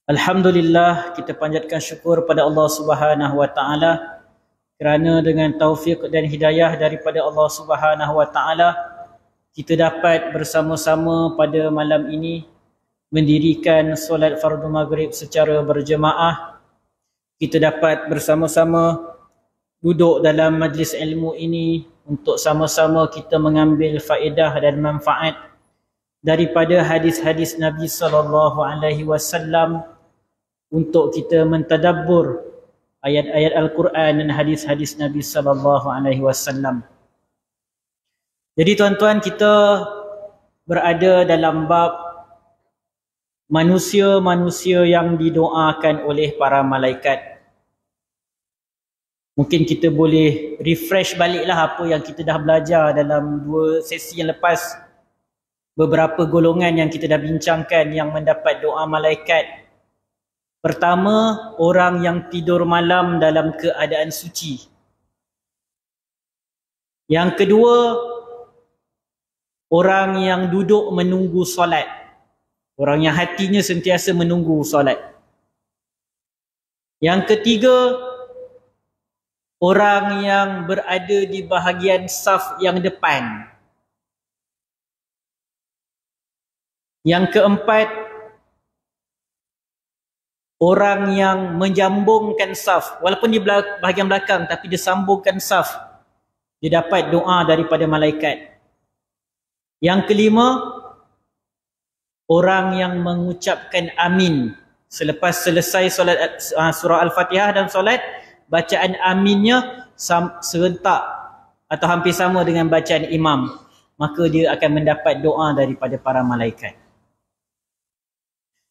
Alhamdulillah, kita panjatkan syukur pada Allah Subhanahu wa taala kerana dengan taufik dan hidayah daripada Allah Subhanahu wa taala kita dapat bersama-sama pada malam ini mendirikan solat fardu maghrib secara berjemaah. Kita dapat bersama-sama duduk dalam majlis ilmu ini untuk sama-sama kita mengambil faedah dan manfaat daripada hadis-hadis Nabi sallallahu alaihi wasallam, untuk kita mentadabbur ayat-ayat Al-Quran dan hadis-hadis Nabi sallallahu alaihi wasallam. Jadi tuan-tuan, kita berada dalam bab manusia-manusia yang didoakan oleh para malaikat. Mungkin kita boleh refresh baliklah apa yang kita dah belajar dalam 2 sesi yang lepas. Beberapa golongan yang kita dah bincangkan yang mendapat doa malaikat. Pertama, orang yang tidur malam dalam keadaan suci. Yang kedua, orang yang duduk menunggu solat. Orang yang hatinya sentiasa menunggu solat. Yang ketiga, orang yang berada di bahagian saf yang depan. Yang keempat, orang yang menjambungkan saf, walaupun di bahagian belakang tapi dia sambungkan saf, dia dapat doa daripada malaikat. Yang kelima, orang yang mengucapkan amin selepas selesai solat surah Al-Fatihah dan solat, bacaan aminnya serentak atau hampir sama dengan bacaan imam, maka dia akan mendapat doa daripada para malaikat.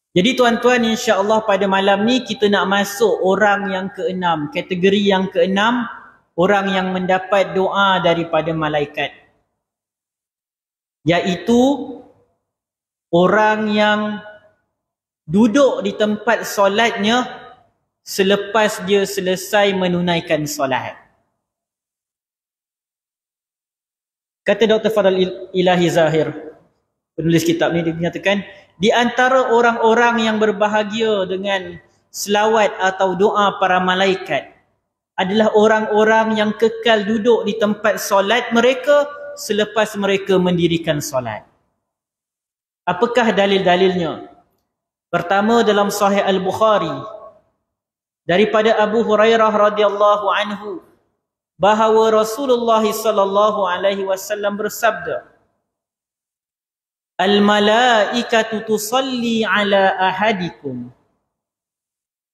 Jadi tuan-tuan, insya-Allah pada malam ni kita nak masuk orang yang keenam, kategori yang keenam, orang yang mendapat doa daripada malaikat, iaitu orang yang duduk di tempat solatnya selepas dia selesai menunaikan solat. Kata Dr. Fadal Ilahi Zahir, penulis kitab ni, dia menyatakan di antara orang-orang yang berbahagia dengan selawat atau doa para malaikat adalah orang-orang yang kekal duduk di tempat solat mereka selepas mereka mendirikan solat. Apakah dalil-dalilnya? Pertama, dalam Sahih Al-Bukhari daripada Abu Hurairah radhiyallahu anhu bahawa Rasulullah sallallahu alaihi wasallam bersabda, Al-malaikatu tusalli ala ahadikum.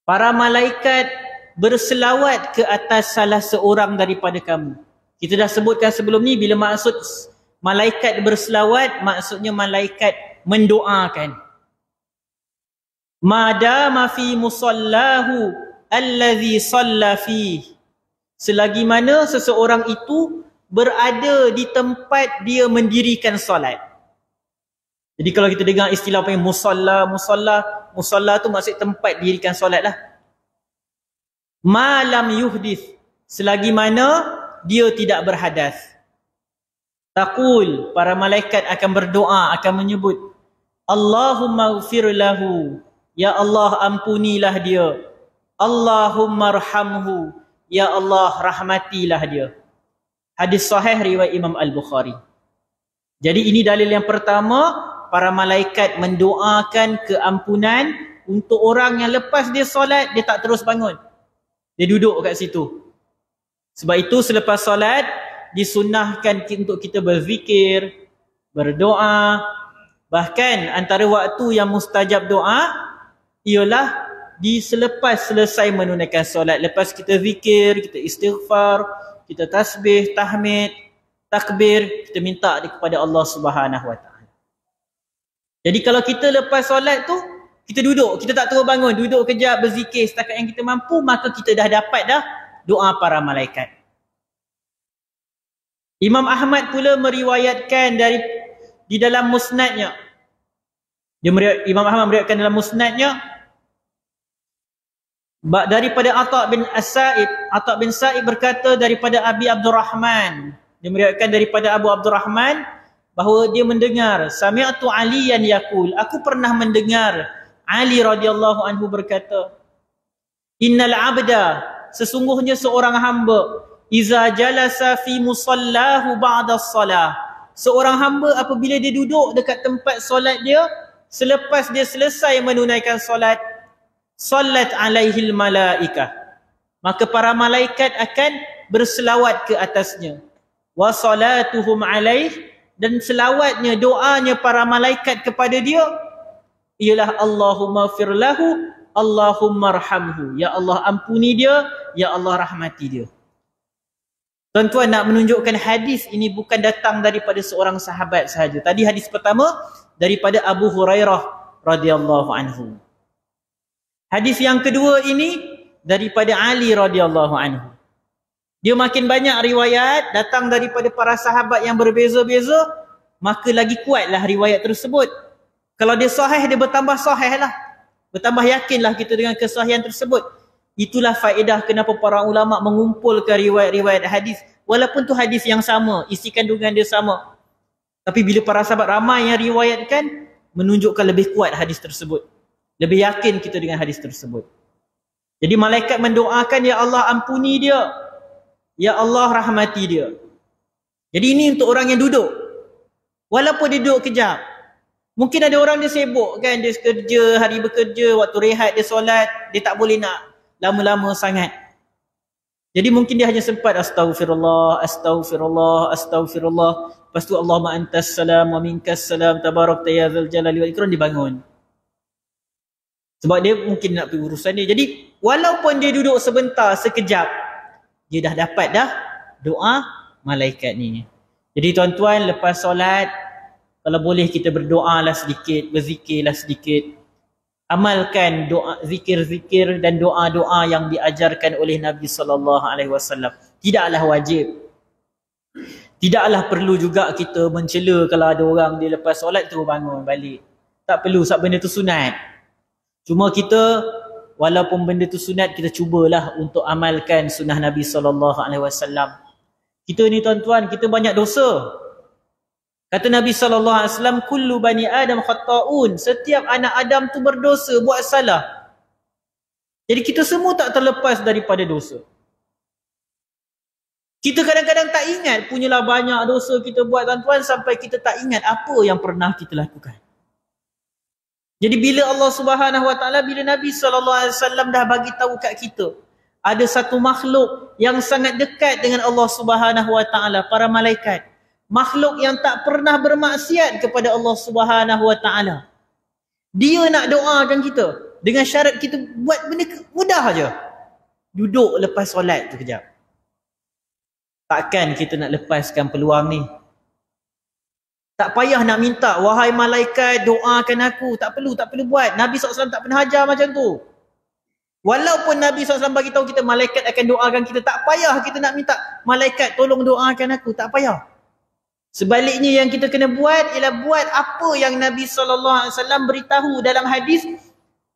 Para malaikat berselawat ke atas salah seorang daripada kamu. Kita dah sebutkan sebelum ni, bila maksud malaikat berselawat, maksudnya malaikat mendoakan. Madama fi musallahu allazi salla fi. Selagi mana seseorang itu berada di tempat dia mendirikan solat. Jadi kalau kita dengar istilah apa yang musalla tu maksud tempat dirikan solat lah. Malam yuhdith, selagi mana dia tidak berhadas. Taqul, para malaikat akan berdoa, akan menyebut, Allahumma ghfir lahu, ya Allah ampunilah dia. Allahumma arhamhu, ya Allah rahmatilah dia. Hadis sahih riwayat Imam Al-Bukhari. Jadi ini dalil yang pertama, para malaikat mendoakan keampunan untuk orang yang lepas dia solat, dia tak terus bangun. Dia duduk kat situ. Sebab itu selepas solat, disunnahkan untuk kita berzikir, berdoa. Bahkan antara waktu yang mustajab doa ialah selepas selesai menunaikan solat. Lepas kita zikir, kita istighfar, kita tasbih, tahmid, takbir, kita minta kepada Allah Subhanahu wa taala. Jadi kalau kita lepas solat tu, kita duduk, kita tak terus bangun, duduk kejap berzikir setakat yang kita mampu, maka kita dah dapat doa para malaikat. Imam Ahmad pula meriwayatkan di dalam musnadnya. Imam Ahmad meriwayatkan dalam musnadnya daripada Atha bin As-Sa'ib. Atha bin Sa'ib berkata daripada Abi Abdurrahman. Dia meriwayatkan daripada Abu Abdurrahman bahawa dia mendengar, sami'tu Aliyan yaqul, aku pernah mendengar Ali radhiyallahu anhu berkata, innal abda, sesungguhnya seorang hamba, iza jalasa fi musallahu ba'da salah, seorang hamba apabila dia duduk dekat tempat solat dia, selepas dia selesai menunaikan solat, salat alaihil malaikah, maka para malaikat akan berselawat ke atasnya. Wa salatuhum alaih, dan selawatnya, doanya para malaikat kepada dia ialah Allahumma firlahu, Allahumma arhamhu, ya Allah ampuni dia, ya Allah rahmati dia. Tuan-tuan, nak menunjukkan hadis ini bukan datang daripada seorang sahabat sahaja. Tadi hadis pertama daripada Abu Hurairah radhiyallahu anhu. Hadis yang kedua ini daripada Ali radhiyallahu anhu. Dia makin banyak riwayat datang daripada para sahabat yang berbeza-beza, maka lagi kuatlah riwayat tersebut. Kalau dia sahih, dia bertambah sahih lah. Bertambah yakinlah kita dengan kesahihan tersebut. Itulah faedah kenapa para ulama mengumpulkan riwayat-riwayat hadis. Walaupun tu hadis yang sama, isi kandungan dia sama. Tapi bila para sahabat ramai yang riwayatkan, menunjukkan lebih kuat hadis tersebut. Lebih yakin kita dengan hadis tersebut. Jadi malaikat mendoakan, ya Allah ampuni dia, ya Allah rahmati dia. Jadi ini untuk orang yang duduk. Walaupun dia duduk kejap. Mungkin ada orang dia sibuk kan, dia kerja, hari bekerja, waktu rehat dia solat, dia tak boleh nak lama-lama sangat. Jadi mungkin dia hanya sempat astaghfirullah, astaghfirullah, astaghfirullah. Lepas tu Allahumma antas salam wa minkas salam tabarakta ya dzal jalali wal ikram, dia bangun. Sebab dia mungkin nak pergi urusan dia. Jadi walaupun dia duduk sebentar, sekejap, dia dah dapat dah doa malaikat ni. Jadi tuan-tuan, lepas solat, kalau boleh kita berdoalah sedikit, berzikirlah sedikit. Amalkan doa, zikir-zikir dan doa-doa yang diajarkan oleh Nabi SAW. Tidaklah wajib. Tidaklah perlu juga kita mencela kalau ada orang dia lepas solat tu bangun balik. Tak perlu, sebab benda tu sunat. Cuma kita, walaupun benda tu sunat, kita cubalah untuk amalkan sunnah Nabi SAW. Kita ni tuan-tuan, kita banyak dosa. Kata Nabi SAW, kullu bani Adam khatta'un. Setiap anak Adam tu berdosa, buat salah. Jadi kita semua tak terlepas daripada dosa. Kita kadang-kadang tak ingat, punyalah banyak dosa kita buat tuan-tuan, sampai kita tak ingat apa yang pernah kita lakukan. Jadi bila Allah Subhanahu Wa Taala, bila Nabi SAW dah bagi tahu kat kita, ada satu makhluk yang sangat dekat dengan Allah Subhanahu Wa Taala, para malaikat. Makhluk yang tak pernah bermaksiat kepada Allah Subhanahu Wa Taala. Dia nak doakan kita dengan syarat kita buat benda mudah aja. Duduk lepas solat tu kejap. Takkan kita nak lepaskan peluang ni. Tak payah nak minta, wahai malaikat doakan aku. Tak perlu buat. Nabi SAW tak pernah ajar macam tu. Walaupun Nabi SAW bagi tahu kita malaikat akan doakan kita, tak payah kita nak minta, malaikat tolong doakan aku. Tak payah. Sebaliknya yang kita kena buat ialah buat apa yang Nabi SAW beritahu dalam hadis,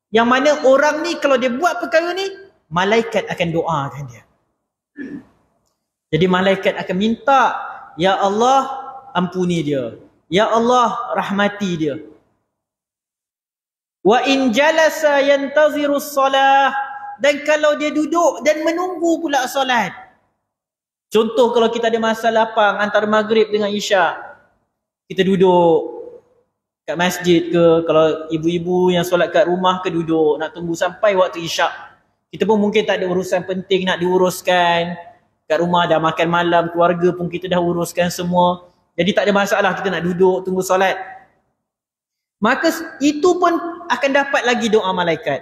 yang mana orang ni kalau dia buat perkara ni, malaikat akan doakan dia. Jadi malaikat akan minta, ya Allah ampuni dia, ya Allah rahmati dia. Wa in jalasa yantaziru salah, dan kalau dia duduk dan menunggu pula solat. Contoh kalau kita ada masa lapang antara maghrib dengan isyak, kita duduk kat masjid ke, kalau ibu-ibu yang solat kat rumah ke duduk, nak tunggu sampai waktu isyak. Kita pun mungkin tak ada urusan penting nak diuruskan. Kat rumah dah makan malam, keluarga pun kita dah uruskan semua. Jadi tak ada masalah kita nak duduk tunggu solat. Maka itu pun akan dapat lagi doa malaikat.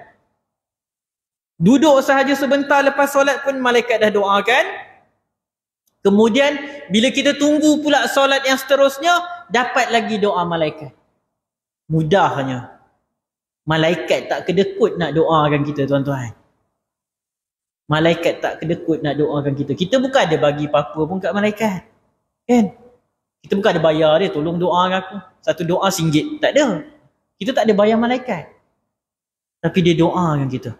Duduk sahaja sebentar lepas solat pun malaikat dah doakan. Kemudian bila kita tunggu pula solat yang seterusnya, dapat lagi doa malaikat. Mudahnya. Malaikat tak kedekut nak doakan kita tuan-tuan. Malaikat tak kedekut nak doakan kita. Kita bukan ada bagi apa-apa pun kat malaikat. Kan? Kita bukan ada bayar dia, tolong doakan aku. Satu doa RM1. Tak ada. Kita tak ada bayar malaikat. Tapi dia doakan kita.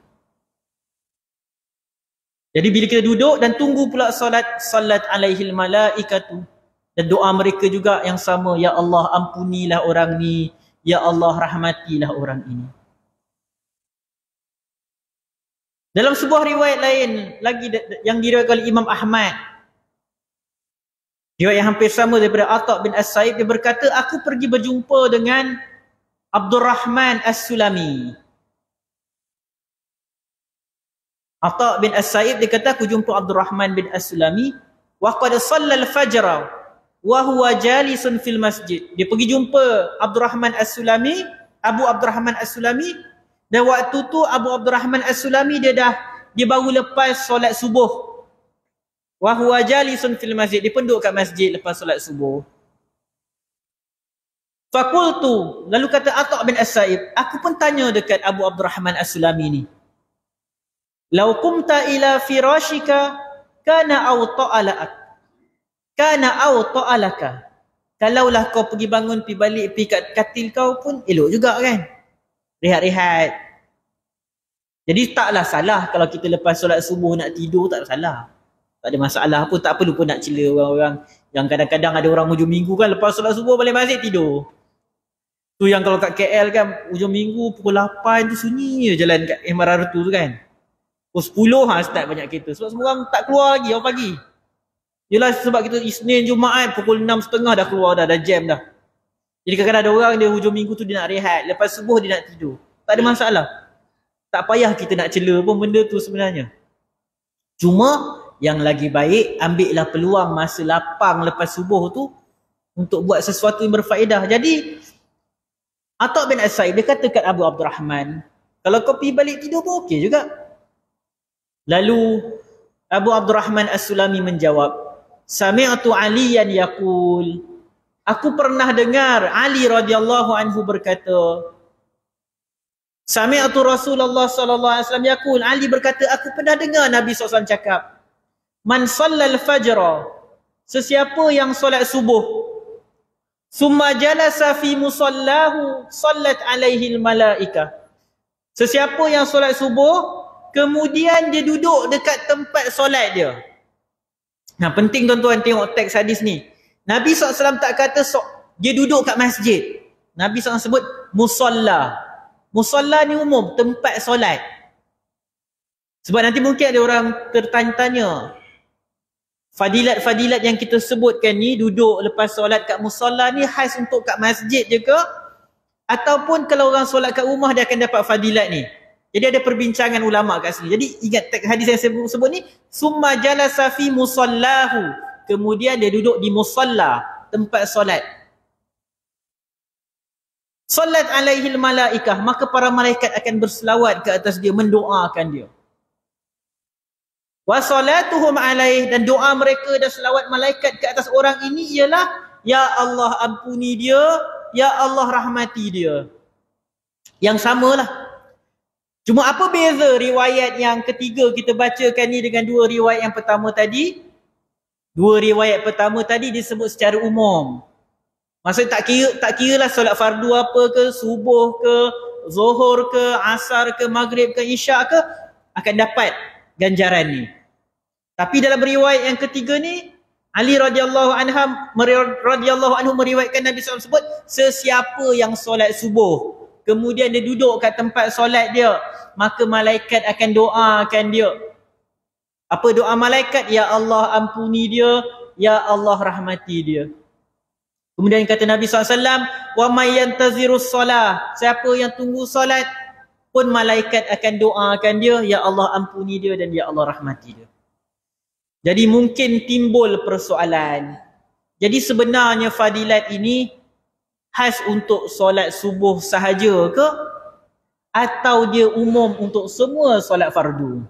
Jadi bila kita duduk dan tunggu pula solat, salat alaihil malaikatu, dan doa mereka juga yang sama, ya Allah ampunilah orang ni, ya Allah rahmatilah orang ini. Dalam sebuah riwayat lain lagi yang diriwayatkan oleh Imam Ahmad, riwayat yang hampir sama daripada Atha bin As-Saib, dia berkata, aku pergi berjumpa dengan Abdurrahman As-Sulami. Atha bin As-Saib dia kata, aku jumpa Abdurrahman bin As-Sulami wa qad shalla al-fajr wa huwa jalisun fil masjid. Dia pergi jumpa Abdurrahman As-Sulami, Abu Abdurrahman As-Sulami, dan waktu tu Abu Abdurrahman As-Sulami dia baru lepas solat subuh. Wa huwa jalisun fil masjid, dia pun duduk kat masjid lepas solat subuh. Fakultu, lalu kata Atha bin As-Saib, aku pun tanya dekat Abu Abdurrahman As-Sulami ni, lau qumta ila firashika kana aw ta'alak, kana aw ta'alaka, kalaulah kau pergi bangun, pergi balik, pergi kat katil kau pun elok juga kan, rehat-rehat. Jadi taklah salah kalau kita lepas solat subuh nak tidur, tak salah, tak ada masalah pun. Tak perlu pun nak cela orang-orang yang kadang-kadang ada orang hujung minggu kan lepas solat subuh balik masjid tidur. Tu yang kalau kat KL kan hujung minggu pukul 8 tu sunyi je jalan kat MRT tu kan. Pukul 10 start banyak kereta. Sebab semua orang tak keluar lagi awal pagi. Yelah sebab kita Isnin Jumaat pukul 6.30 dah keluar dah jam dah. Jadi kadang-kadang ada orang dia hujung minggu tu dia nak rehat, lepas subuh dia nak tidur. Tak ada masalah. Tak payah kita nak cela pun benda tu sebenarnya. Cuma yang lagi baik ambillah peluang masa lapang lepas subuh tu untuk buat sesuatu yang berfaedah. Jadi Atha bin As-Saib dia kata kat Abu Abdurrahman, kalau kau pergi balik tidur pun okey juga. Lalu Abu Abdurrahman As-Sulami menjawab, sami'tu Aliyan yaqul, aku pernah dengar Ali radhiyallahu anhu berkata, sami'tu Rasulullah sallallahu alaihi wasallam yaqul, Ali berkata, aku pernah dengar Nabi SAW cakap, man sallal fajra, sesiapa yang solat subuh, summa jalasa fi musallahu sallat alaihi malaikah, sesiapa yang solat subuh kemudian dia duduk dekat tempat solat dia. Nah, penting tuan-tuan tengok teks hadis ni. Nabi SAW tak kata dia duduk kat masjid. Nabi SAW sebut musalla. Musalla ni umum, tempat solat. Sebab nanti mungkin ada orang tertanya-tanya, fadilat-fadilat yang kita sebutkan ni, duduk lepas solat kat musalla ni khas untuk kat masjid je ke? Ataupun kalau orang solat kat rumah dia akan dapat fadilat ni? Jadi ada perbincangan ulama kat sini. Jadi ingat teks hadis yang saya sebut ni, summa jalasa fi musallahu, kemudian dia duduk di musalla, tempat solat. Salat alaihi malaikah, maka para malaikat akan berselawat ke atas dia, mendoakan dia. Wa salatuhum alaih, dan doa mereka dan selawat malaikat ke atas orang ini ialah, ya Allah ampuni dia, ya Allah rahmati dia. Yang samalah. Cuma apa beza riwayat yang ketiga kita bacakan ni dengan dua riwayat yang pertama tadi? Dua riwayat pertama tadi disebut secara umum. Maksudnya tak kira lah solat fardu apa ke, subuh ke, zuhur ke, asar ke, maghrib ke, isyak ke, akan dapat ganjaran ni. Tapi dalam riwayat yang ketiga ni, Ali radhiyallahu anhu meriwayatkan Nabi SAW sebut, sesiapa yang solat subuh kemudian dia duduk kat tempat solat dia, maka malaikat akan doakan dia. Apa doa malaikat? Ya Allah ampuni dia, ya Allah rahmati dia. Kemudian kata Nabi SAW, wa may yantazirus solah, siapa yang tunggu solat pun malaikat akan doakan dia, ya Allah ampuni dia dan ya Allah rahmati dia. Jadi mungkin timbul persoalan, jadi sebenarnya fadilat ini khas untuk solat subuh sahaja ke, atau dia umum untuk semua solat fardu?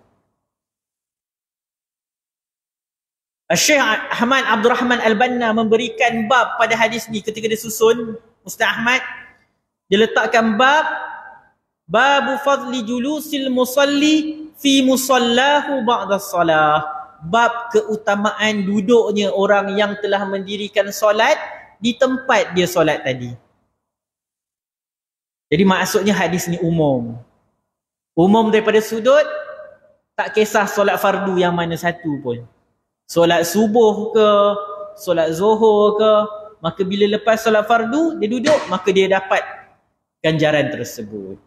Syekh Ahmad Abdul Rahman Al-Banna memberikan bab pada hadis ni ketika dia susun Ustaz Ahmad. Dia letakkan babu fadli julusil musalli fi musallahu ba'da salah. Bab keutamaan duduknya orang yang telah mendirikan solat di tempat dia solat tadi. Jadi maksudnya hadis ni umum. Umum daripada sudut tak kisah solat fardu yang mana satu pun. Solat subuh ke, solat zuhur ke, maka bila lepas solat fardu dia duduk, maka dia dapat ganjaran tersebut.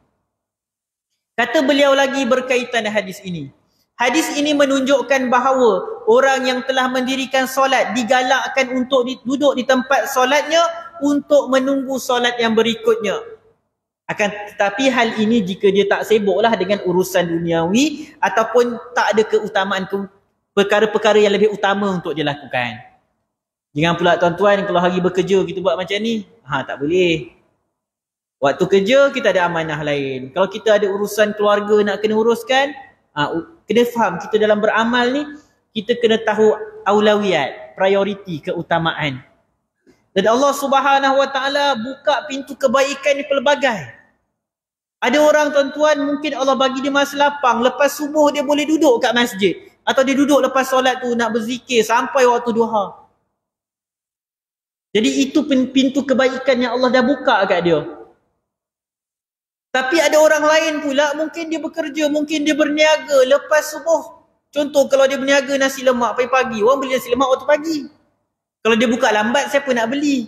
Kata beliau lagi berkaitan dengan hadis ini. Hadis ini menunjukkan bahawa orang yang telah mendirikan solat digalakkan untuk duduk di tempat solatnya untuk menunggu solat yang berikutnya. Akan tetapi hal ini jika dia tak sibuklah dengan urusan duniawi ataupun tak ada keutamaan perkara-perkara yang lebih utama untuk dia lakukan. Jangan pula tuan-tuan kalau hari bekerja kita buat macam ni. Tak boleh. Waktu kerja kita ada amanah lain. Kalau kita ada urusan keluarga nak kena uruskan, kena faham kita dalam beramal ni, kita kena tahu aulawiyat, prioriti, keutamaan. Dan Allah Subhanahu Wa Taala buka pintu kebaikan ni pelbagai. Ada orang tuan-tuan mungkin Allah bagi dia masa lapang, lepas subuh dia boleh duduk kat masjid atau dia duduk lepas solat tu nak berzikir sampai waktu duha. Jadi itu pintu kebaikan yang Allah dah buka kat dia. Tapi ada orang lain pula mungkin dia bekerja, mungkin dia berniaga lepas subuh. Contoh kalau dia berniaga nasi lemak pagi-pagi, orang beli nasi lemak waktu pagi. Kalau dia buka lambat, siapa nak beli?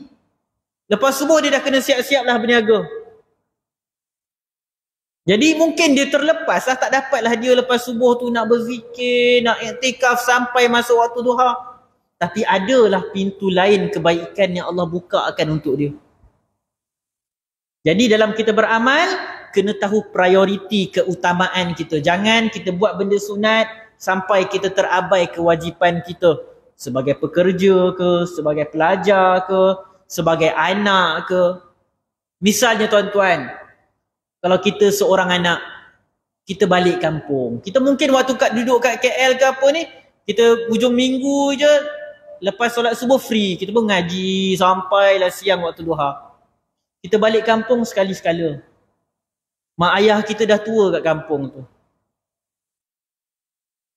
Lepas subuh dia dah kena siap-siap lah berniaga. Jadi mungkin dia terlepas lah, tak dapatlah dia lepas subuh tu nak berzikir, nak iktikaf sampai masuk waktu duha. Tapi adalah pintu lain kebaikan yang Allah buka akan untuk dia. Jadi dalam kita beramal, kena tahu prioriti keutamaan kita. Jangan kita buat benda sunat sampai kita terabai kewajipan kita. Sebagai pekerja ke, sebagai pelajar ke, sebagai anak ke. Misalnya tuan-tuan, kalau kita seorang anak, kita balik kampung. Kita mungkin waktu duduk kat KL ke apa ni, kita hujung minggu je, lepas solat subuh free, kita pun ngaji sampailah siang waktu duha. Kita balik kampung sekali-sekala. Mak ayah kita dah tua kat kampung tu.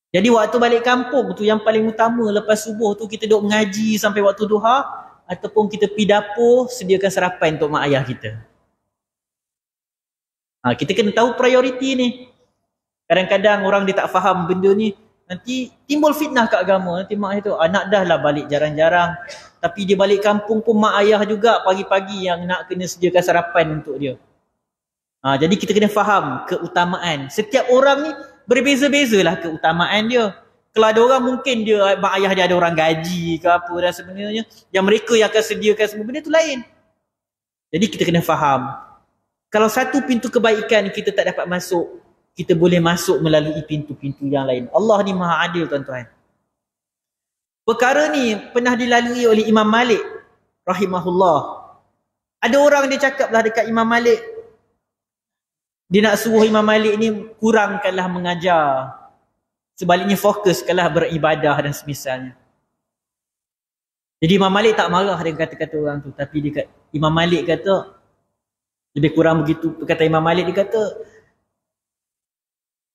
Jadi waktu balik kampung tu yang paling utama lepas subuh tu kita duduk mengaji sampai waktu duha ataupun kita pergi dapur sediakan sarapan untuk mak ayah kita. Kita kena tahu prioriti ni. Kadang-kadang orang dia tak faham benda ni, nanti timbul fitnah kat agama. Nanti mak ayah tu, anak dah lah balik jarang-jarang. Tapi dia balik kampung pun mak ayah juga pagi-pagi yang nak kena sediakan sarapan untuk dia. Jadi kita kena faham keutamaan. Setiap orang ni berbeza-bezalah keutamaan dia. Kalau ada orang mungkin dia, mak ayah dia ada orang gaji ke apa dan sebenarnya, yang mereka yang akan sediakan semua benda tu lain. Jadi kita kena faham. Kalau satu pintu kebaikan kita tak dapat masuk, kita boleh masuk melalui pintu-pintu yang lain. Allah ni maha adil tuan-tuan. Perkara ni pernah dilalui oleh Imam Malik rahimahullah. Ada orang dia cakaplah dekat Imam Malik, dia nak suruh Imam Malik ni kurangkanlah mengajar, sebaliknya fokuskanlah beribadah dan semisalnya. Jadi Imam Malik tak marah dengan kata-kata orang tu, tapi Imam Malik kata, lebih kurang begitu kata Imam Malik, dia kata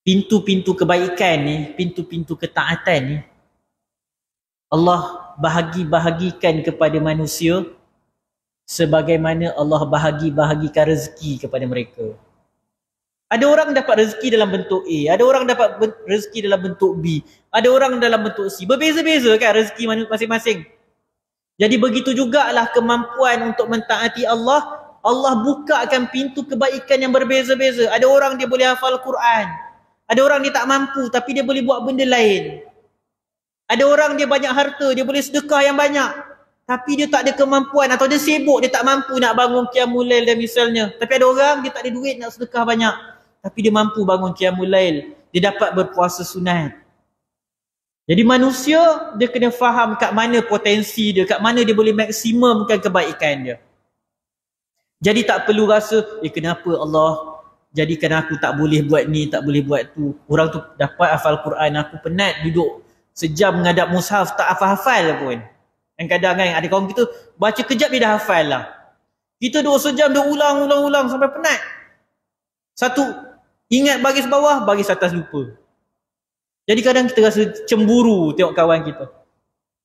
pintu-pintu kebaikan ni, pintu-pintu ketaatan ni, Allah bahagi-bahagikan kepada manusia sebagaimana Allah bahagi-bahagikan rezeki kepada mereka. Ada orang dapat rezeki dalam bentuk A, ada orang dapat rezeki dalam bentuk B, ada orang dalam bentuk C. Berbeza-beza kan rezeki masing-masing. Jadi begitu jugalah kemampuan untuk mentaati Allah. Allah bukakan pintu kebaikan yang berbeza-beza. Ada orang dia boleh hafal Quran, ada orang dia tak mampu tapi dia boleh buat benda lain. Ada orang dia banyak harta, dia boleh sedekah yang banyak, tapi dia tak ada kemampuan atau dia sibuk, dia tak mampu nak bangun qiyamul lail dan misalnya. Tapi ada orang dia tak ada duit nak sedekah banyak, tapi dia mampu bangun qiyamul lail, dia dapat berpuasa sunat. Jadi manusia dia kena faham kat mana potensi dia, kat mana dia boleh maksimumkan kebaikan dia. Jadi tak perlu rasa, kenapa Allah jadikan aku tak boleh buat ni, tak boleh buat tu. Orang tu dapat hafal Quran, aku penat duduk sejam menghadap mushaf tak hafal-hafal pun. Kadang-kadang kan ada kaum kita baca kejap dia dah hafal lah. Kita duduk sejam dia ulang sampai penat. Satu ingat baris bawah, baris atas lupa. Jadi kadang kita rasa cemburu tengok kawan kita.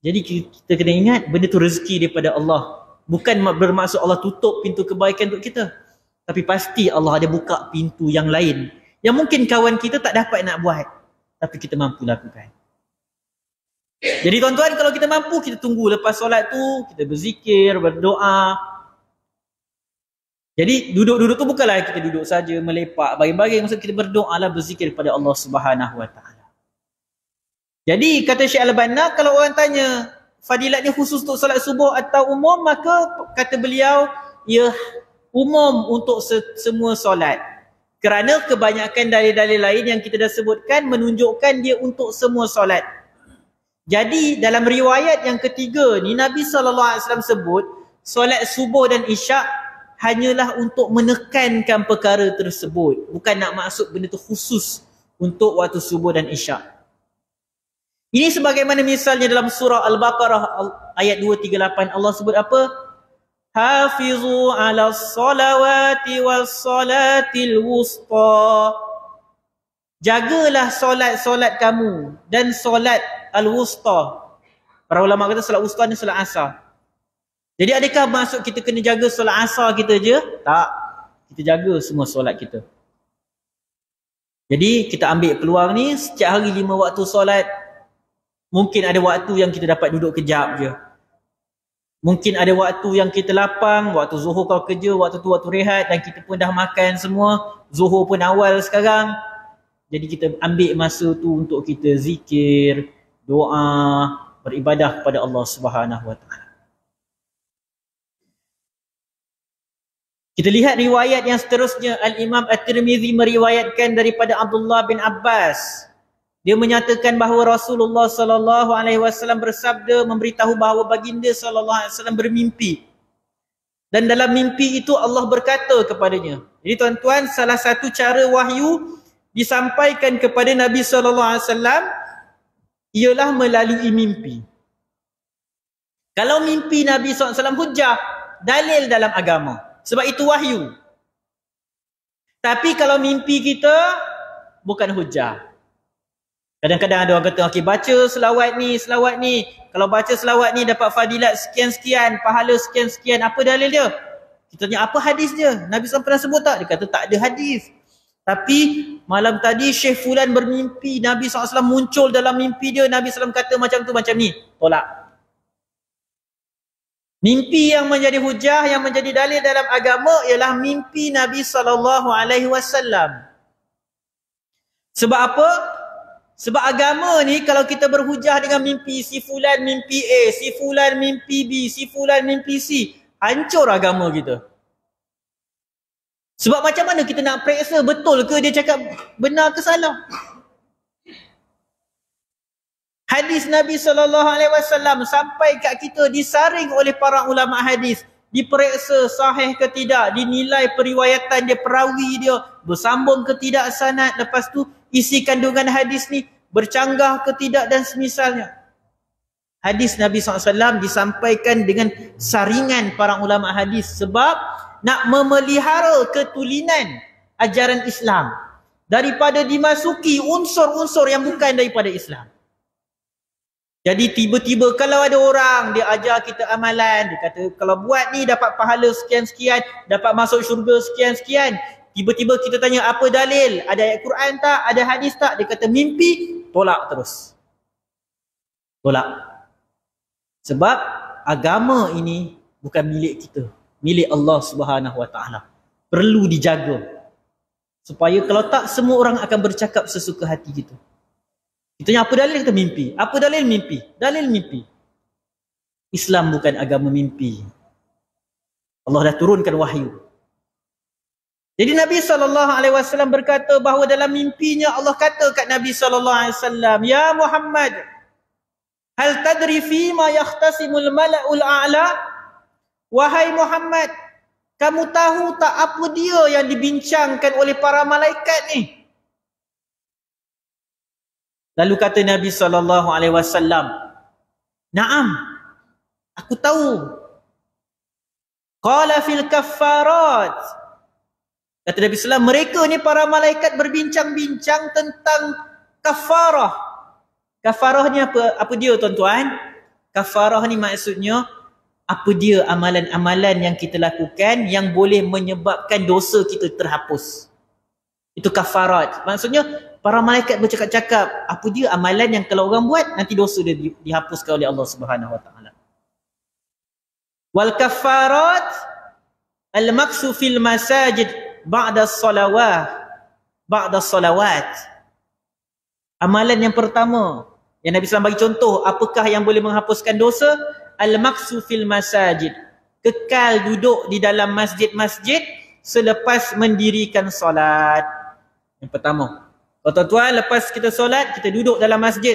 Jadi kita kena ingat benda tu rezeki daripada Allah. Bukan bermaksud Allah tutup pintu kebaikan untuk kita, tapi pasti Allah ada buka pintu yang lain yang mungkin kawan kita tak dapat nak buat, tapi kita mampu lakukan. Jadi tuan-tuan, kalau kita mampu, kita tunggu lepas solat tu, kita berzikir, berdoa. Jadi duduk-duduk tu bukanlah kita duduk saja melepak baring-baring, maksud kita berdoa lah, berzikir kepada Allah Subhanahu Wa Taala. Jadi kata Syekh Al-Banna, kalau orang tanya fadilat ni khusus untuk solat subuh atau umum, maka kata beliau ia umum untuk semua solat. Kerana kebanyakan dalil-dalil lain yang kita dah sebutkan menunjukkan dia untuk semua solat. Jadi dalam riwayat yang ketiga ni Nabi SAW sebut solat subuh dan isyak hanyalah untuk menekankan perkara tersebut. Bukan nak maksud benda tu khusus untuk waktu subuh dan isyak. Ini sebagaimana misalnya dalam surah Al-Baqarah ayat 238 Allah sebut apa? Hafizu ala salawati was salatil wusta. Jagalah solat-solat kamu dan solat al-wusta. Para ulama kata solat wusta ni solat asar. Jadi adakah maksud kita kena jaga solat asar kita je? Tak. Kita jaga semua solat kita. Jadi kita ambil peluang ni, setiap hari 5 waktu solat. Mungkin ada waktu yang kita dapat duduk kejap je. Mungkin ada waktu yang kita lapang, waktu zuhur kau kerja, waktu tu waktu rehat dan kita pun dah makan semua. Zuhur pun awal sekarang. Jadi kita ambil masa tu untuk kita zikir, doa, beribadah kepada Allah Subhanahu Wa Taala. Kita lihat riwayat yang seterusnya. Al-Imam At-Tirmizi meriwayatkan daripada Abdullah bin Abbas. Dia menyatakan bahawa Rasulullah sallallahu alaihi wasallam bersabda, memberitahu bahawa baginda sallallahu alaihi wasallam bermimpi. Dan dalam mimpi itu Allah berkata kepadanya. Jadi tuan-tuan, salah satu cara wahyu disampaikan kepada Nabi sallallahu alaihi wasallam ialah melalui mimpi. Kalau mimpi Nabi sallallahu alaihi wasallam hujah, dalil dalam agama. Sebab itu wahyu. Tapi kalau mimpi kita bukan hujah. Kadang-kadang ada orang kata, okey, baca selawat ni. Kalau baca selawat ni dapat fadilat sekian-sekian, pahala sekian-sekian. Apa dalil dia? Kita tanya, apa hadis dia? Nabi SAW pernah sebut tak? Dia kata tak ada hadis. Tapi malam tadi Syekh Fulan bermimpi, Nabi SAW muncul dalam mimpi dia, Nabi SAW kata macam tu, macam ni. Tolak. Mimpi yang menjadi hujah, yang menjadi dalil dalam agama ialah mimpi Nabi SAW. Sebab apa? Sebab agama ni kalau kita berhujah dengan mimpi si fulan mimpi A, si fulan mimpi B, si fulan mimpi C, hancur agama kita. Sebab macam mana kita nak periksa betul ke dia cakap benar ke salah? Hadis Nabi SAW sampai kat kita disaring oleh para ulama hadis, diperiksa sahih ke tidak, dinilai periwayatan dia, perawi dia bersambung ke tidak sanad, lepas tu isi kandungan hadis ni bercanggah ke tidak dan semisalnya. Hadis Nabi SAW disampaikan dengan saringan para ulama hadis sebab nak memelihara ketulinan ajaran Islam daripada dimasuki unsur-unsur yang bukan daripada Islam. Jadi tiba-tiba kalau ada orang dia ajar kita amalan, dia kata kalau buat ni dapat pahala sekian-sekian, dapat masuk syurga sekian-sekian. Tiba-tiba kita tanya apa dalil? Ada ayat Quran tak? Ada hadis tak? Dia kata mimpi, tolak terus. Tolak. Sebab agama ini bukan milik kita, milik Allah Subhanahu Wa Taala. Perlu dijaga. Supaya kalau tak, semua orang akan bercakap sesuka hati kita. Kita tanya apa dalil? Kita mimpi. Apa dalil? Mimpi. Dalil mimpi. Islam bukan agama mimpi. Allah dah turunkan wahyu. Jadi Nabi SAW berkata bahawa dalam mimpinya Allah kata kat Nabi SAW, Ya Muhammad, hal tadri fima yakhtasimul mala'ul a'la? Wahai Muhammad, kamu tahu tak apa dia yang dibincangkan oleh para malaikat ni? Lalu kata Nabi SAW, Naam, aku tahu. Qala fil kaffarat. Kata Nabi SAW, mereka ni para malaikat berbincang-bincang tentang kafarah. Kafarah ni apa dia tuan-tuan? Kafarah ni maksudnya, apa dia amalan-amalan yang kita lakukan yang boleh menyebabkan dosa kita terhapus. Itu kafarat. Maksudnya, para malaikat bercakap-cakap, apa dia amalan yang kalau orang buat, nanti dosa dia dihapuskan oleh Allah Subhanahu Wa Taala. Wal kafarat Al-maksu fil masajid ba'da salawat. Amalan yang pertama yang Nabi SAW bagi contoh, apakah yang boleh menghapuskan dosa? Al-maksu fil masajid. Kekal duduk di dalam masjid-masjid selepas mendirikan solat. Yang pertama. Kalau tuan-tuan, lepas kita solat, kita duduk dalam masjid.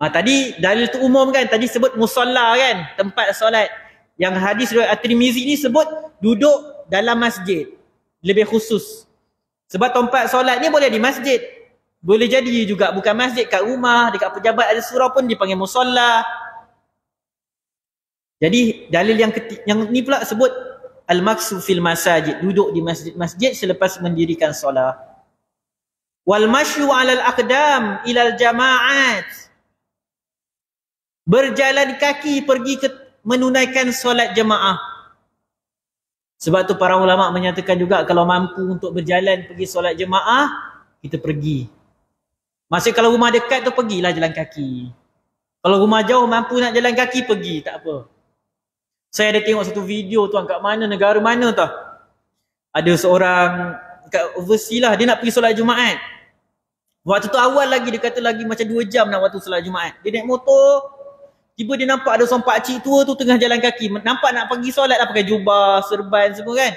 Tadi dalil tu umum kan? Tadi sebut musalla kan? Tempat solat. Yang hadis riwayat At-Tirmizi ni sebut duduk dalam masjid. Lebih khusus. Sebab tempat solat ni boleh di masjid. Boleh jadi juga bukan masjid, kat rumah, dekat pejabat ada surau pun dipanggil musalla. Jadi dalil yang ni pula sebut al-maksu fil masajid, duduk di masjid-masjid selepas mendirikan solat. Wal masyu 'alal aqdam ilal jama'at. Berjalan kaki pergi menunaikan solat jemaah. Sebab tu para ulama menyatakan juga kalau mampu untuk berjalan pergi solat jemaah, kita pergi. Maksud kalau rumah dekat tu pergilah jalan kaki. Kalau rumah jauh mampu nak jalan kaki, pergi, tak apa. Saya ada tengok satu video tuan kat mana, negara mana tau. Ada seorang kat overseas lah, dia nak pergi solat Jumaat. Waktu tu awal lagi, dia kata lagi macam 2 jam nak waktu solat Jumaat. Dia naik motor, tiba dia nampak ada seorang pakcik tua tu tengah jalan kaki. Nampak nak pergi solat lah pakai jubah, serban semua kan.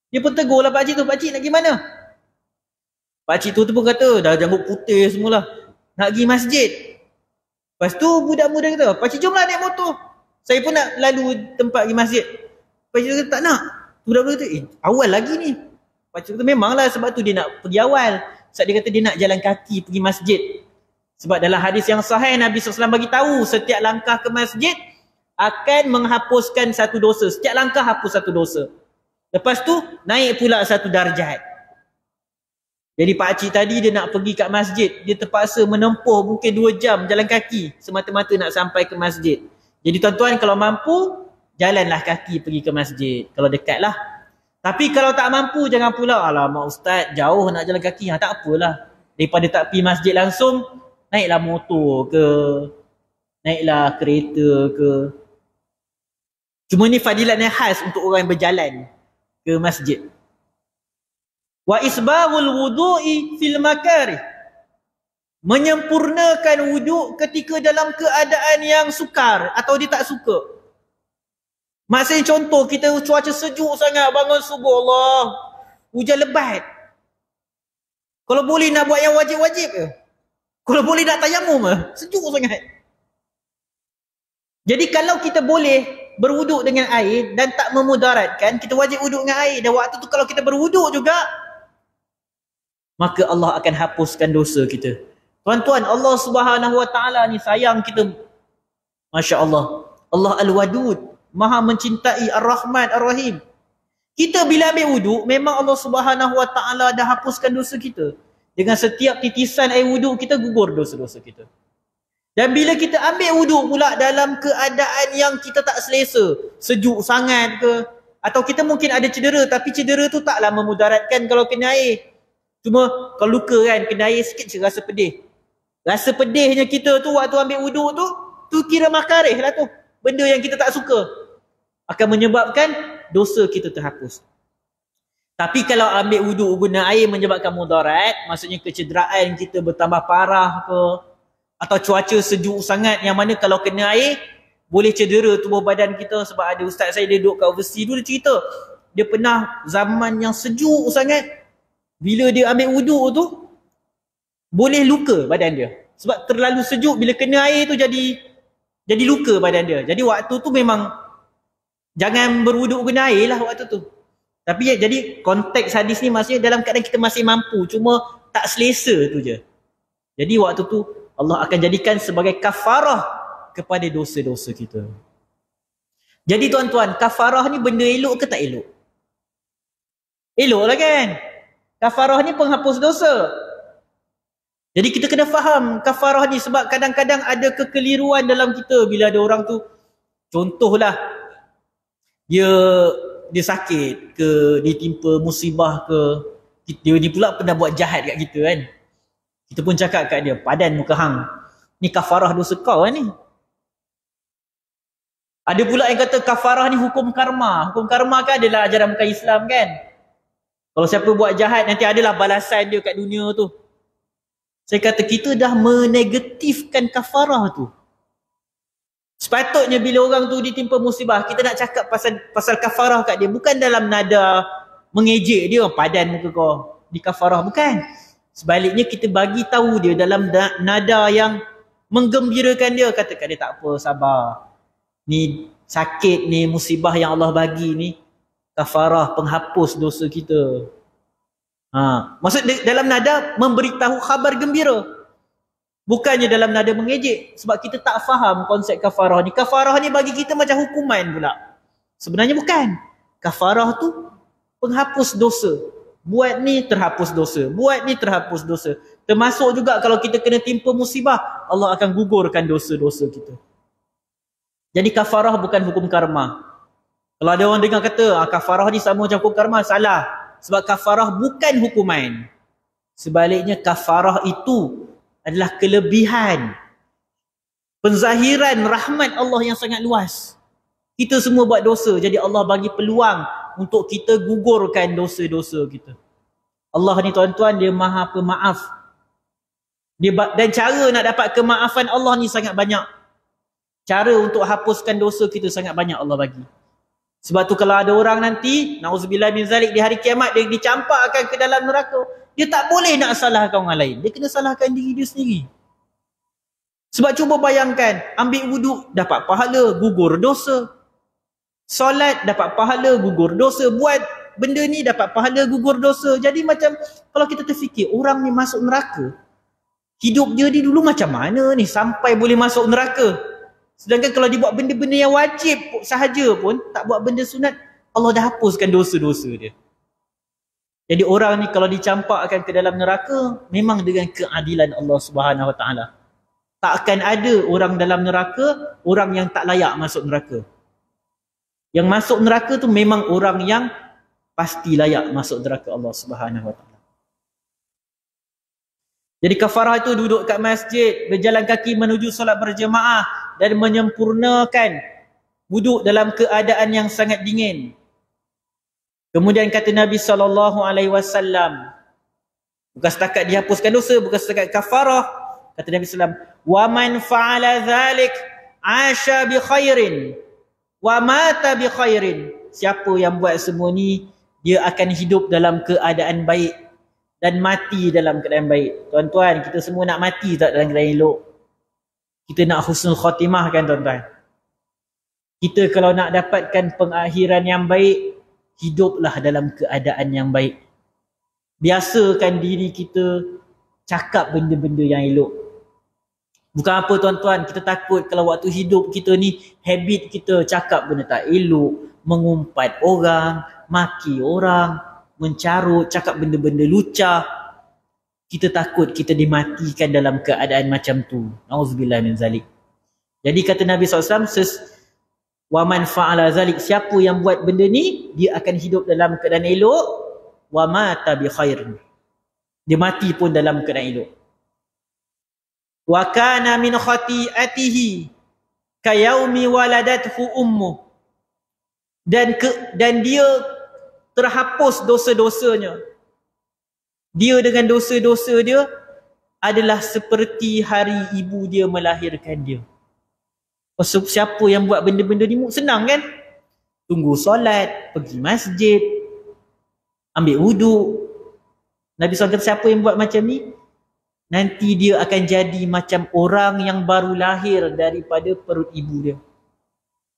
Dia pun tegur lah pakcik tu, pakcik nak pergi mana? Pakcik tu pun kata, dah janggut putih semualah. Nak pergi masjid. Lepas tu budak-budak kata, pakcik jomlah naik motor. Saya pun nak lalu tempat pergi masjid. Pakcik tu kata, tak nak. Budak-budak kata, awal lagi ni. Pakcik tu memanglah sebab tu dia nak pergi awal. Sebab dia kata dia nak jalan kaki pergi masjid. Sebab dalam hadis yang sahih, Nabi SAW bagi tahu setiap langkah ke masjid akan menghapuskan satu dosa. Setiap langkah hapus satu dosa. Lepas tu naik pula satu darjat. Jadi pakcik tadi dia nak pergi kat masjid, dia terpaksa menempuh mungkin 2 jam jalan kaki semata-mata nak sampai ke masjid. Jadi tuan-tuan kalau mampu, jalanlah kaki pergi ke masjid. Kalau dekat lah. Tapi kalau tak mampu, jangan pula, alamak ustaz jauh nak jalan kaki. Tak apalah. Daripada tak pergi masjid langsung, naiklah motor ke, naiklah kereta ke. Cuma ni fadilat yang khas untuk orang yang berjalan ke masjid. Wa isbaghul wudu'i fil makarih. Menyempurnakan wuduk ketika dalam keadaan yang sukar atau dia tak suka. Maksudnya contoh, kita cuaca sejuk sangat, bangun subuh, Allah, hujan lebat. Kalau boleh nak buat yang wajib-wajib ke? Kalau boleh nak tayamum ke? Sejuk sangat. Jadi kalau kita boleh berwuduk dengan air dan tak memudaratkan, kita wajib wuduk dengan air. Dan waktu tu kalau kita berwuduk juga, maka Allah akan hapuskan dosa kita. Tuan-tuan, Allah Subhanahu Wa Taala ni sayang kita. Masya Allah. Allah Al-Wadud, Maha mencintai, Ar-Rahman, Ar-Rahim. Kita bila ambil wuduk, memang Allah Subhanahu Wa Taala dah hapuskan dosa kita. Dengan setiap titisan air wuduk kita, gugur dosa-dosa kita. Dan bila kita ambil wuduk pula dalam keadaan yang kita tak selesa, sejuk sangat ke, atau kita mungkin ada cedera, tapi cedera tu taklah memudaratkan kalau kena air. Cuma kalau luka kan, kena air sikit je rasa pedih. Rasa pedihnya kita tu waktu ambil wuduk tu kira makarih lah tu. Benda yang kita tak suka. Akan menyebabkan dosa kita terhapus. Tapi kalau ambil wuduk guna air menyebabkan mudarat, maksudnya kecederaan kita bertambah parah ke, atau cuaca sejuk sangat yang mana kalau kena air, boleh cedera tubuh badan kita. Sebab ada ustaz saya, dia duduk kat overseas dulu, dia cerita. Dia pernah zaman yang sejuk sangat, bila dia ambil wuduk tu, boleh luka badan dia. Sebab terlalu sejuk, bila kena air tu jadi luka badan dia. Jadi waktu tu memang jangan berwuduk guna air lah waktu tu. Tapi jadi konteks hadis ni maksudnya dalam keadaan kita masih mampu, cuma tak selesa tu je. Jadi waktu tu Allah akan jadikan sebagai kafarah kepada dosa-dosa kita. Jadi tuan-tuan, kafarah ni benda elok ke tak elok? Elok lah kan? Kafarah ni penghapus dosa. Jadi kita kena faham kafarah ni, sebab kadang-kadang ada kekeliruan dalam kita bila ada orang tu, contohlah dia sakit ke, dia timpa musibah ke, dia ni pula pernah buat jahat kat kita kan. Kita pun cakap kat dia, padan muka hang, ni kafarah dosa kau kan ni. Ada pula yang kata kafarah ni hukum karma. Hukum karma kan adalah ajaran bukan Islam kan. Kalau siapa buat jahat nanti adalah balasan dia kat dunia tu. Saya kata kita dah menegatifkan kafarah tu. Sepatutnya bila orang tu ditimpa musibah, kita nak cakap pasal kafarah kat dia. Bukan dalam nada mengejek dia, padan muka kau di kafarah. Bukan. Sebaliknya kita bagi tahu dia dalam nada yang menggembirakan dia. Katakan dia tak apa, sabar. Ni sakit ni, musibah yang Allah bagi ni, kafarah, penghapus dosa kita. Maksud dalam nada memberitahu khabar gembira. Bukannya dalam nada mengejek. Sebab kita tak faham konsep kafarah ni. Kafarah ni bagi kita macam hukuman pula. Sebenarnya bukan. Kafarah tu penghapus dosa. Buat ni terhapus dosa. Buat ni terhapus dosa. Termasuk juga kalau kita kena timpa musibah, Allah akan gugurkan dosa-dosa kita. Jadi kafarah bukan hukum karma. Kalau ada orang dengar kata kafarah ni sama macam hukum karma, salah. Sebab kafarah bukan hukuman. Sebaliknya kafarah itu adalah kelebihan, penzahiran rahmat Allah yang sangat luas. Kita semua buat dosa, jadi Allah bagi peluang untuk kita gugurkan dosa-dosa kita. Allah ni tuan-tuan, dia maha pemaaf. Dan cara nak dapat kemaafan Allah ni sangat banyak. Cara untuk hapuskan dosa kita sangat banyak Allah bagi. Sebab tu kalau ada orang nanti, na'udzubillah min zalik, di hari kiamat dia dicampakkan ke dalam neraka, dia tak boleh nak salahkan orang lain. Dia kena salahkan diri dia sendiri. Sebab cuba bayangkan, ambil wuduk dapat pahala, gugur dosa. Solat dapat pahala, gugur dosa. Buat benda ni dapat pahala, gugur dosa. Jadi macam kalau kita terfikir, orang ni masuk neraka, hidup dia ni dulu macam mana ni sampai boleh masuk neraka? Sedangkan kalau dia buat benda-benda yang wajib sahaja pun, tak buat benda sunat, Allah dah hapuskan dosa-dosa dia. Jadi orang ni kalau dicampakkan ke dalam neraka, memang dengan keadilan Allah Subhanahu Wa Taala. Tak akan ada orang dalam neraka, orang yang tak layak masuk neraka. Yang masuk neraka tu memang orang yang pasti layak masuk neraka Allah Subhanahu Wa Taala. Jadi kafarah itu duduk kat masjid, berjalan kaki menuju solat berjemaah dan menyempurnakan wuduk dalam keadaan yang sangat dingin. Kemudian kata Nabi SAW, bukan setakat dihapuskan dosa, bukan setakat kafarah. Kata Nabi SAW, wa man fa'ala dhalik asha bi khairin wa mata bi khairin. Siapa yang buat semua ni, dia akan hidup dalam keadaan baik dan mati dalam keadaan baik. Tuan-tuan, kita semua nak mati tak dalam keadaan elok? Kita nak husnul khatimah kan tuan-tuan? Kita kalau nak dapatkan pengakhiran yang baik, hiduplah dalam keadaan yang baik. Biasakan diri kita cakap benda-benda yang elok. Bukan apa tuan-tuan, kita takut kalau waktu hidup kita ni, habit kita cakap benda tak elok, mengumpat orang, maki orang, mencarut, cakap benda-benda lucah. Kita takut kita dimatikan dalam keadaan macam tu. Na'udzubillah min zalik. Jadi kata Nabi SAW, wa man fa'ala zalik, siapa yang buat benda ni, dia akan hidup dalam keadaan elok, wa mata bi khair, dia mati pun dalam keadaan elok. Wa kana min khati'atihi kayaumi waladathu ummu, dan dia terhapus dosa-dosanya. Dia dengan dosa-dosa dia adalah seperti hari ibu dia melahirkan dia. Siapa yang buat benda-benda ni senang kan? Tunggu solat, pergi masjid, ambil wuduk. Nabi SAW kata siapa yang buat macam ni, nanti dia akan jadi macam orang yang baru lahir daripada perut ibu dia.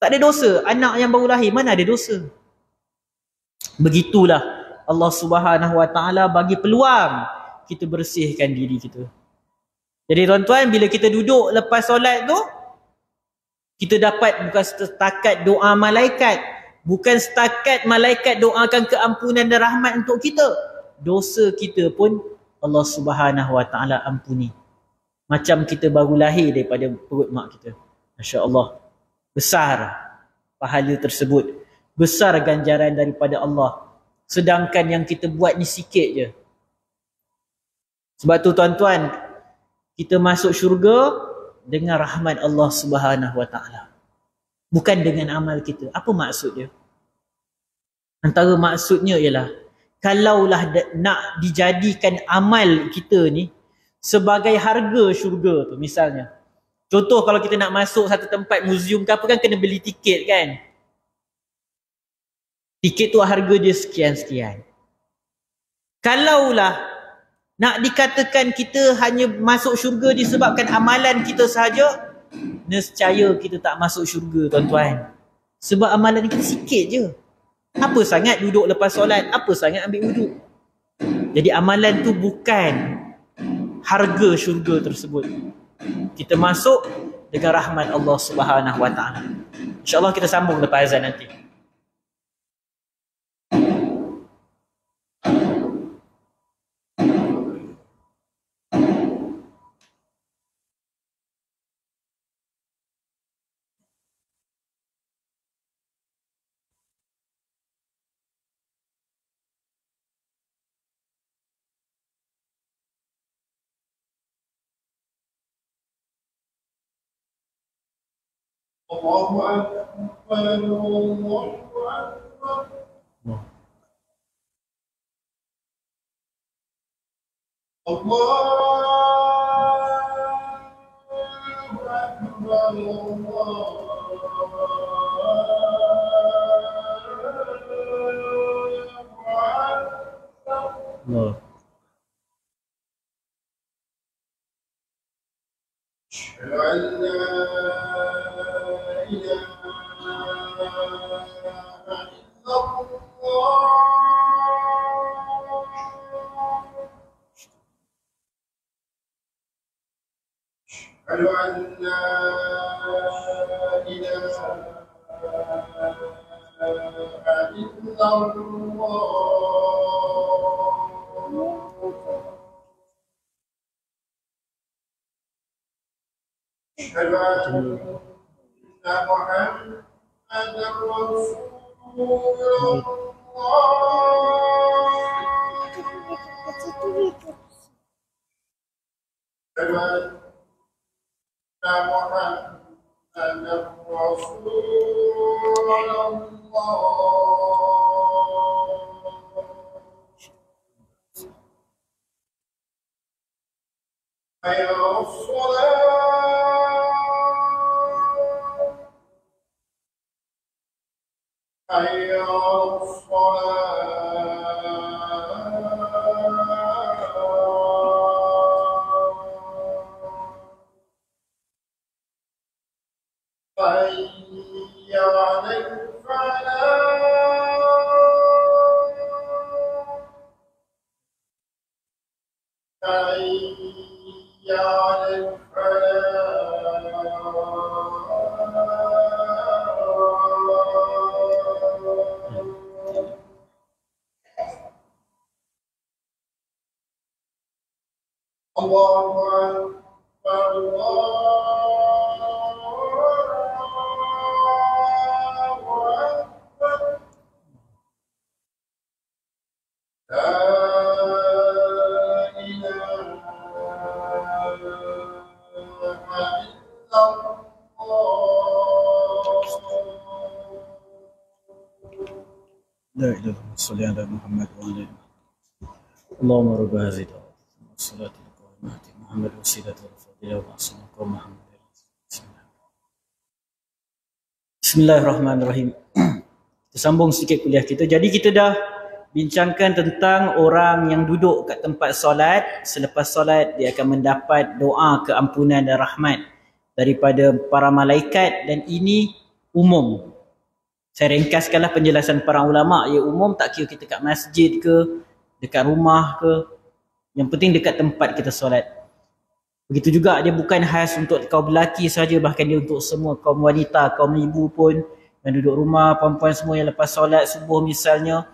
Tak ada dosa. Anak yang baru lahir mana ada dosa? Begitulah Allah Subhanahu Wa Taala bagi peluang kita bersihkan diri kita. Jadi tuan-tuan, bila kita duduk lepas solat tu, kita dapat bukan setakat doa malaikat, bukan setakat malaikat doakan keampunan dan rahmat untuk kita, dosa kita pun Allah Subhanahu Wa Taala ampuni. Macam kita baru lahir daripada perut mak kita. Masya-Allah. Besar pahala tersebut. Besar ganjaran daripada Allah. Sedangkan yang kita buat ni sikit je. Sebab tu tuan-tuan, kita masuk syurga dengan rahmat Allah Subhanahu Wa Taala. bukan dengan amal kita. Apa maksud dia? Antara maksudnya ialah kalaulah nak dijadikan amal kita ni sebagai harga syurga tu misalnya. Contoh kalau kita nak masuk satu tempat muzium ke apa kan kena beli tiket kan. Tiket tu harga dia sekian-sekian. Kalaulah nak dikatakan kita hanya masuk syurga disebabkan amalan kita sahaja, nescaya kita tak masuk syurga tuan-tuan. Sebab amalan kita sikit je. Apa sangat duduk lepas solat? Apa sangat ambil wuduk? Jadi amalan tu bukan harga syurga tersebut. Kita masuk dengan rahmat Allah Subhanahu Wa Taala. InsyaAllah kita sambung lepas azan nanti. Allahu Akbar, Allahu Akbar. Allah. أشهد أن لا إله إلا الله. أشهد أن محمدا رسول الله. أشهد أن محمدا رسول الله. حي على الصلاة، حي على الصلاة، حي على الفلاح، حي على الفلاح. الله أكبر، الله أكبر. لا إله إلا الله. لا إله إلا الله. صل على محمد وعلى آله. اللهم رب هذه الدعوة والصلاة القائمة محمد وسيلة والفضيلة وأحسن مقام محمد. Bismillahirrahmanirrahim. Kita sambung sedikit kuliah kita. Jadi kita dah bincangkan tentang orang yang duduk kat tempat solat, selepas solat dia akan mendapat doa keampunan dan rahmat daripada para malaikat, dan ini umum. Saya ringkaskanlah penjelasan para ulama, ia umum, tak kira kita kat masjid ke, dekat rumah ke, yang penting dekat tempat kita solat. Begitu juga dia bukan khas untuk kaum lelaki saja, bahkan dia untuk semua kaum wanita, kaum ibu pun yang duduk rumah, perempuan semua yang lepas solat subuh misalnya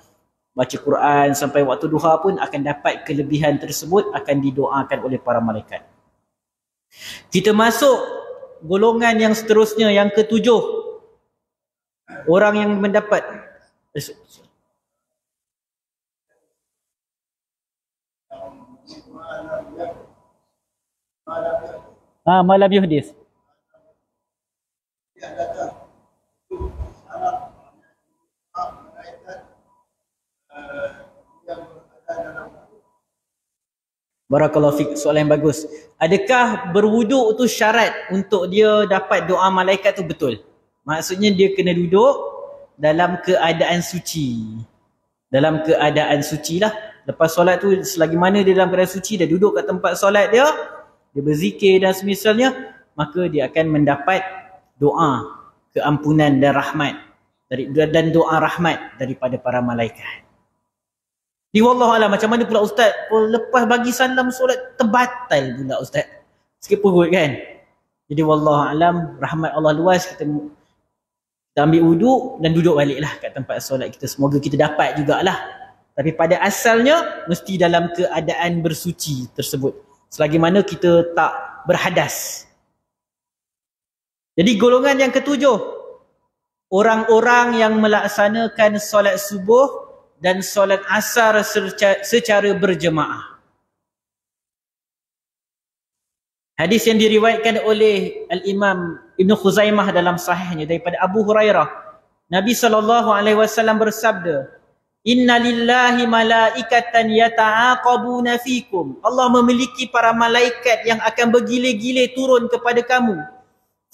baca Quran sampai waktu duha pun akan dapat kelebihan tersebut, akan didoakan oleh para malaikat. Kita masuk golongan yang seterusnya, yang ketujuh, orang yang mendapat malam yuhdis. Barakallahu fiik, soalan yang bagus. Adakah berwuduk tu syarat untuk dia dapat doa malaikat tu? Betul. Maksudnya dia kena duduk dalam keadaan suci. Dalam keadaan suci lah. Lepas solat tu, selagi mana dia dalam keadaan suci, dia duduk kat tempat solat dia berzikir dan semisalnya, maka dia akan mendapat doa keampunan dan rahmat dan doa rahmat daripada para malaikat. Di wallahualam, macam mana pula ustaz? Lepas bagi salam solat terbatal pula ustaz. Sikit perut kan? Jadi wallahualam, rahmat Allah luas, kita ambil wuduk dan duduk baliklah kat tempat solat kita. Semoga kita dapat jugalah. Tapi pada asalnya mesti dalam keadaan bersuci tersebut. Selagi mana kita tak berhadas. Jadi golongan yang ketujuh, orang-orang yang melaksanakan solat subuh dan solat asar secara berjemaah. Hadis yang diriwayatkan oleh Al-Imam Ibn Khuzaimah dalam sahihnya daripada Abu Hurairah. Nabi SAW bersabda, Inna lillahi malaikatan yata'aqabuna fikum. Allah memiliki para malaikat yang akan bergile-gile turun kepada kamu.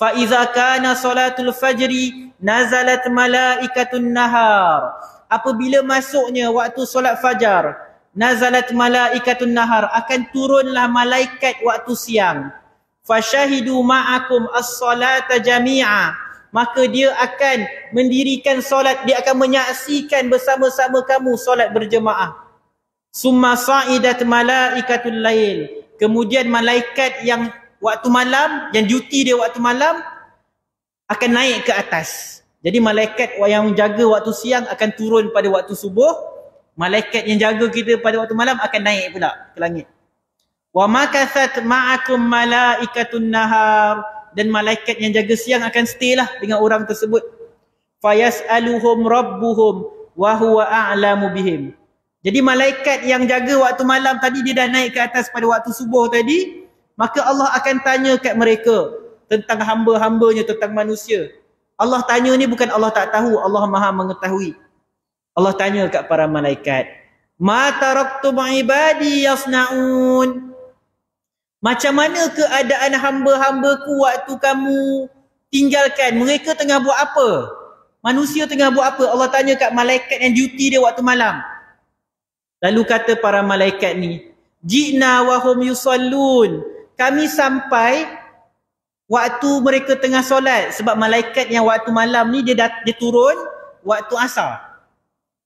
Fa iza kana salatul fajri nazalat malaikatun nahar. Apabila masuknya waktu solat fajar, nazalat malaikatun nahar, akan turunlah malaikat waktu siang. Fasyahidu ma'akum as-salata jami'a. Maka dia akan mendirikan solat, dia akan menyaksikan bersama-sama kamu solat berjemaah. Summa sa'idat malaikatul lail. Kemudian malaikat yang waktu malam, yang duty dia waktu malam, akan naik ke atas. Jadi malaikat yang jaga waktu siang akan turun pada waktu subuh. Malaikat yang jaga kita pada waktu malam akan naik pula ke langit. Wa makathat ma'akum malaikatun nahar. Dan malaikat yang jaga siang akan stay lah dengan orang tersebut. Fayas'aluhum rabbuhum wa huwa a'lamu bihim. Jadi malaikat yang jaga waktu malam tadi, dia dah naik ke atas pada waktu subuh tadi. Maka Allah akan tanya kat mereka tentang hamba-hambanya, tentang manusia. Allah tanya ni bukan Allah tak tahu, Allah Maha mengetahui. Allah tanya kat para malaikat, ma taraktum ibadi yasnaun. Macam mana keadaan hamba-hambaku waktu kamu tinggalkan? Mereka tengah buat apa? Manusia tengah buat apa? Allah tanya kat malaikat yang duty dia waktu malam. Lalu kata para malaikat ni, Ji'na wa hum yusallun. Kami sampai waktu mereka tengah solat. Sebab malaikat yang waktu malam ni dia turun waktu asar.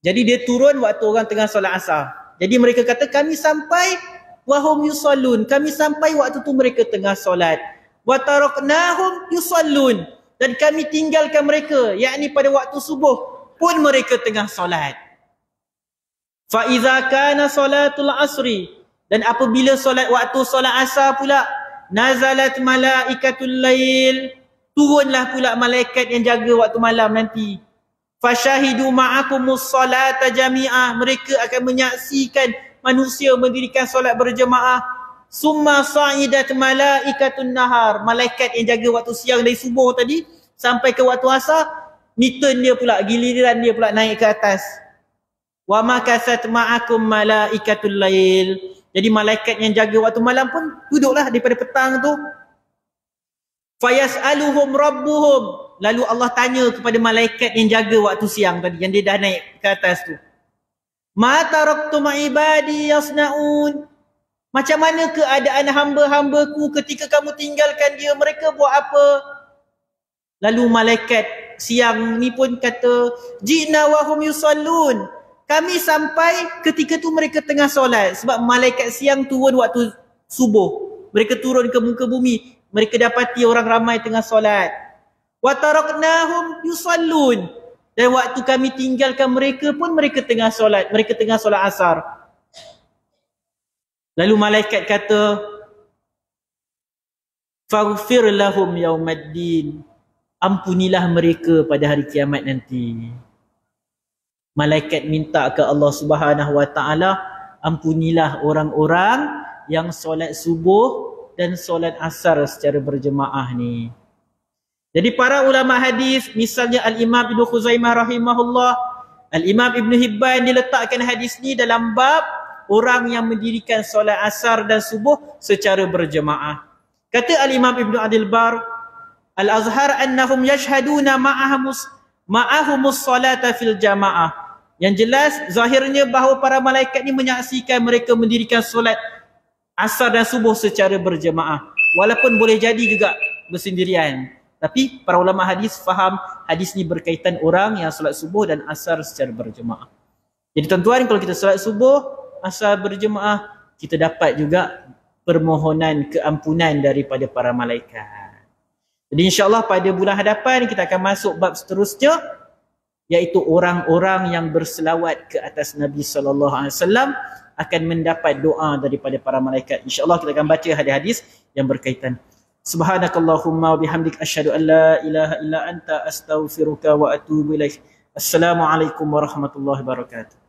Jadi dia turun waktu orang tengah solat asar. Jadi mereka kata kami sampai wahum yusallun. Kami sampai waktu tu mereka tengah solat. Wa taraknahum yusallun. Dan kami tinggalkan mereka, yakni pada waktu subuh pun mereka tengah solat. Fa iza kana salatul asri. Dan apabila solat waktu solat asar pula, nazalat malaikatul lail. Turunlah pula malaikat yang jaga waktu malam nanti. Fasyahidu ma'akumus salata jami'ah. Mereka akan menyaksikan manusia mendirikan solat berjemaah. Summa sa'idat malaikatun nahar. Malaikat yang jaga waktu siang dari subuh tadi sampai ke waktu asar, ni turn dia pula, giliran dia pula naik ke atas. Wa makasat ma'akum malaikatul lail. Jadi malaikat yang jaga waktu malam pun duduklah daripada petang tu. Fayas'aluhum rabbuhum. Lalu Allah tanya kepada malaikat yang jaga waktu siang tadi, yang dia dah naik ke atas tu. Ma taraktum ibadi yasnaun. Macam mana keadaan hamba-hambaku ketika kamu tinggalkan dia? Mereka buat apa? Lalu malaikat siang ni pun kata, Ji'na wa hum yusallun. Kami sampai ketika tu mereka tengah solat. Sebab malaikat siang turun waktu subuh. Mereka turun ke muka bumi. Mereka dapati orang ramai tengah solat. Wa taraknahum yusallun. Dan waktu kami tinggalkan mereka pun mereka tengah solat. Mereka tengah solat asar. Lalu malaikat kata, faghfir lahum yaumaddin. Ampunilah mereka pada hari kiamat nanti. Malaikat minta ke Allah Subhanahu wa taala, ampunilah orang-orang yang solat subuh dan solat asar secara berjemaah ni. Jadi para ulama hadis, misalnya Al-Imam Ibn Khuzaimah rahimahullah, Al-Imam Ibn Hibban diletakkan hadis ni dalam bab orang yang mendirikan solat asar dan subuh secara berjemaah. Kata Al-Imam Ibn Abdul Bar, Al-Azhar annahum yashhaduna ma'ahumus salata fil jamaah. Yang jelas, zahirnya bahawa para malaikat ni menyaksikan mereka mendirikan solat asar dan subuh secara berjemaah. Walaupun boleh jadi juga bersendirian. Tapi para ulama hadis faham hadis ni berkaitan orang yang solat subuh dan asar secara berjemaah. Jadi tuan-tuan, kalau kita solat subuh, asar berjemaah, kita dapat juga permohonan keampunan daripada para malaikat. Jadi insyaAllah pada bulan hadapan kita akan masuk bab seterusnya, iaitu orang-orang yang berselawat ke atas Nabi SAW akan mendapat doa daripada para malaikat. InsyaAllah kita akan baca hadis-hadis yang berkaitan. Subhanakallahumma wa bihamdik asyhadu an la ilaha illa anta astaghfiruka wa atubu ilaik. Assalamualaikum warahmatullahi wabarakatuh.